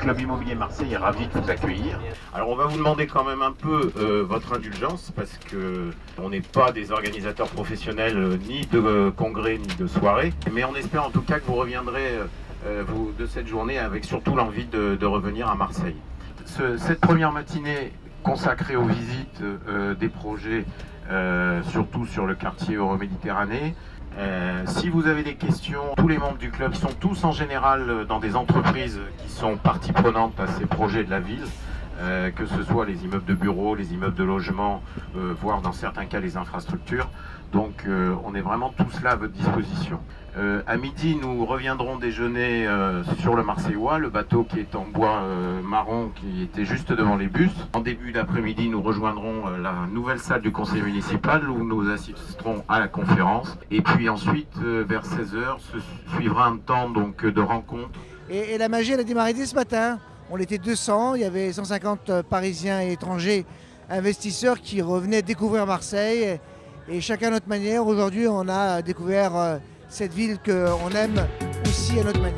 Club Immobilier Marseille est ravi de vous accueillir. Alors on va vous demander quand même un peu votre indulgence parce que on n'est pas des organisateurs professionnels ni de congrès ni de soirées, mais on espère en tout cas que vous reviendrez de cette journée avec surtout l'envie de revenir à Marseille. Cette première matinée consacrée aux visites des projets, surtout sur le quartier Euroméditerranée. Si vous avez des questions, tous les membres du club sont tous en général dans des entreprises qui sont partie prenante à ces projets de la ville, que ce soit les immeubles de bureaux, les immeubles de logement, voire dans certains cas les infrastructures. Donc on est vraiment tous là à votre disposition. À midi, nous reviendrons déjeuner sur le Marseillois, le bateau qui est en bois marron qui était juste devant les bus. En début d'après-midi, nous rejoindrons la nouvelle salle du conseil municipal où nous assisterons à la conférence. Et puis ensuite, vers 16h, se suivra un temps donc, de rencontre. Et la magie, elle a démarré dès ce matin. On était 200, il y avait 150 Parisiens et étrangers investisseurs qui revenaient découvrir Marseille. Et chacun à notre manière, aujourd'hui, on a découvert cette ville qu'on aime aussi à notre manière.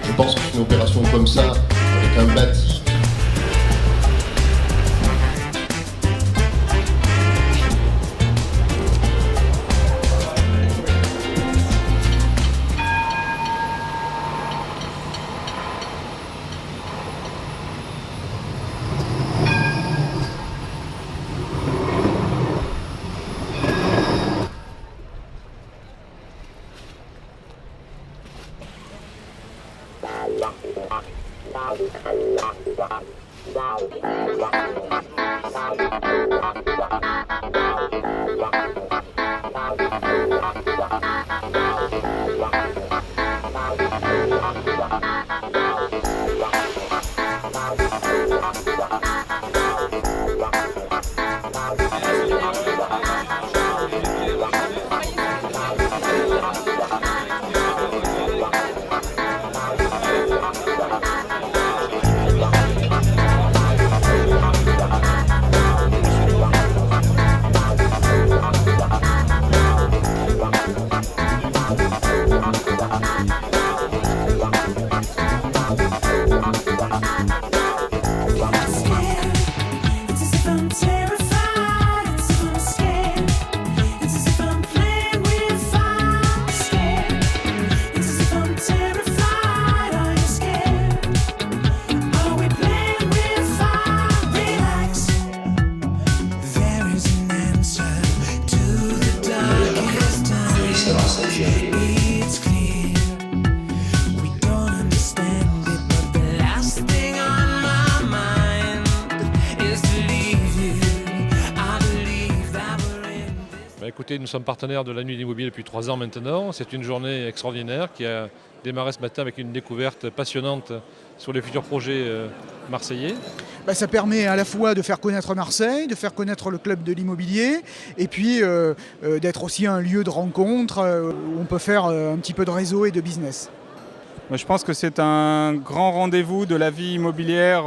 Je pense qu'une opération comme ça, avec un bâti, Écoutez, nous sommes partenaires de la Nuit de l'Immobilier depuis 3 ans maintenant. C'est une journée extraordinaire qui a démarré ce matin avec une découverte passionnante sur les futurs projets marseillais. Ça permet à la fois de faire connaître Marseille, de faire connaître le club de l'immobilier et puis d'être aussi un lieu de rencontre où on peut faire un petit peu de réseau et de business. Je pense que c'est un grand rendez-vous de la vie immobilière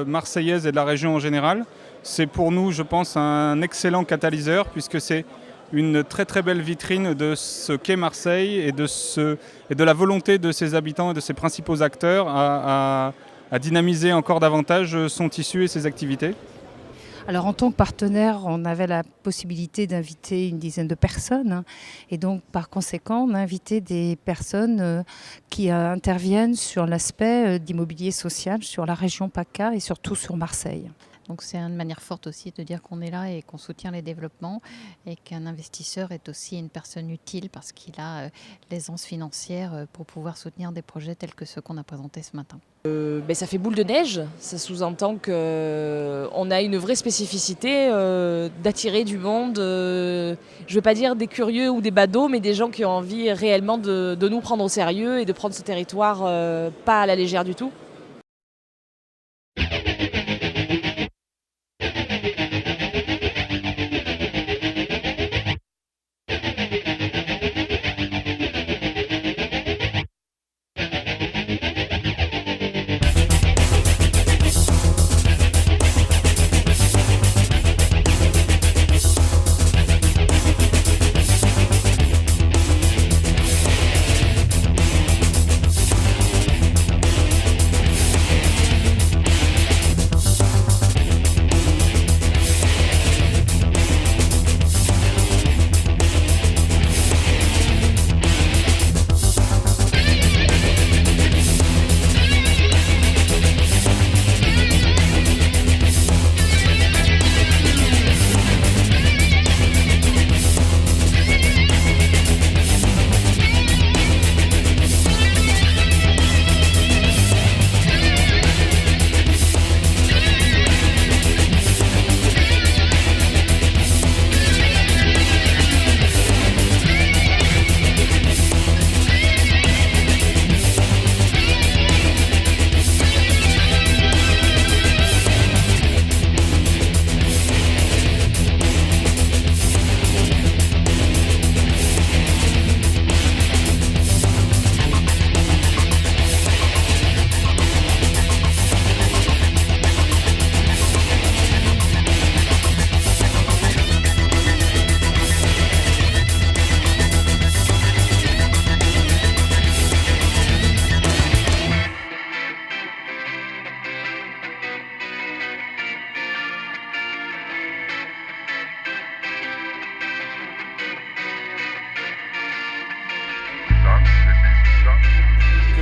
marseillaise et de la région en général. C'est pour nous, je pense, un excellent catalyseur puisque c'est une très très belle vitrine de ce qu'est Marseille et de la volonté de ses habitants et de ses principaux acteurs à dynamiser encore davantage son tissu et ses activités. Alors en tant que partenaire, on avait la possibilité d'inviter une dizaine de personnes et donc par conséquent on a invité des personnes qui interviennent sur l'aspect d'immobilier social sur la région PACA et surtout sur Marseille. Donc c'est une manière forte aussi de dire qu'on est là et qu'on soutient les développements et qu'un investisseur est aussi une personne utile parce qu'il a l'aisance financière pour pouvoir soutenir des projets tels que ceux qu'on a présentés ce matin. Ça fait boule de neige, ça sous-entend qu'on a une vraie spécificité d'attirer du monde, je ne veux pas dire des curieux ou des badauds, mais des gens qui ont envie réellement de nous prendre au sérieux et de prendre ce territoire pas à la légère du tout.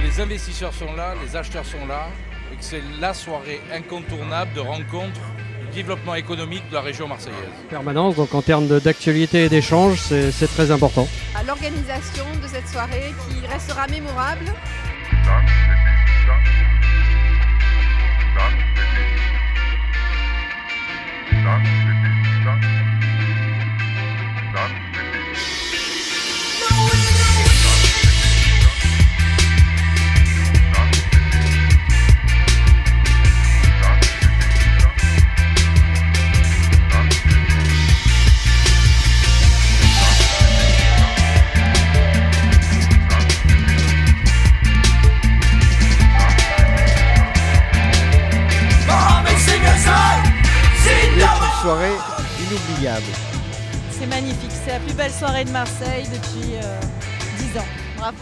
Les investisseurs sont là, les acheteurs sont là, et que c'est la soirée incontournable de rencontre du développement économique de la région marseillaise. Permanence, donc en termes d'actualité et d'échange, c'est très important. À l'organisation de cette soirée qui restera mémorable. Soirée inoubliable. C'est magnifique, c'est la plus belle soirée de Marseille depuis 10 ans. Bravo.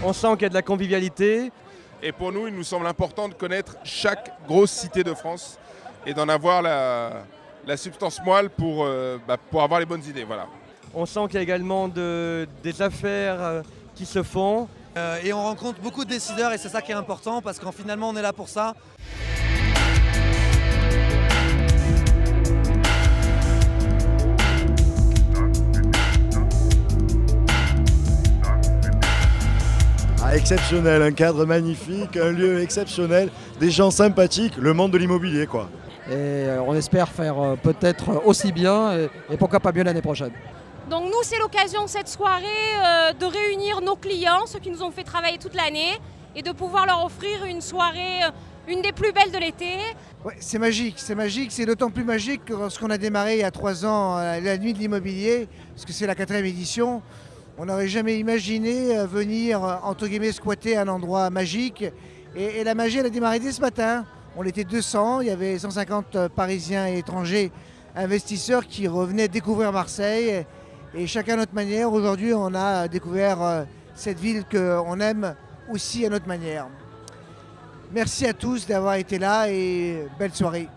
On sent qu'il y a de la convivialité. Et pour nous, il nous semble important de connaître chaque grosse cité de France et d'en avoir la substance moelle pour avoir les bonnes idées. Voilà. On sent qu'il y a également des affaires qui se font. Et on rencontre beaucoup de décideurs et c'est ça qui est important parce qu'en finalement on est là pour ça. exceptionnel, un cadre magnifique, un lieu exceptionnel, des gens sympathiques, le monde de l'immobilier quoi. Et on espère faire peut-être aussi bien et pourquoi pas mieux l'année prochaine. Donc nous, c'est l'occasion cette soirée de réunir nos clients, ceux qui nous ont fait travailler toute l'année, et de pouvoir leur offrir une soirée, une des plus belles de l'été. Ouais, c'est magique, c'est d'autant plus magique que lorsqu'on a démarré il y a 3 ans la nuit de l'immobilier, parce que c'est la 4e édition, on n'aurait jamais imaginé venir, entre guillemets, squatter un endroit magique. Et la magie, elle a démarré dès ce matin. On était 200, il y avait 150 Parisiens et étrangers investisseurs qui revenaient découvrir Marseille. Et chacun à notre manière, aujourd'hui, on a découvert cette ville qu'on aime aussi à notre manière. Merci à tous d'avoir été là et belle soirée.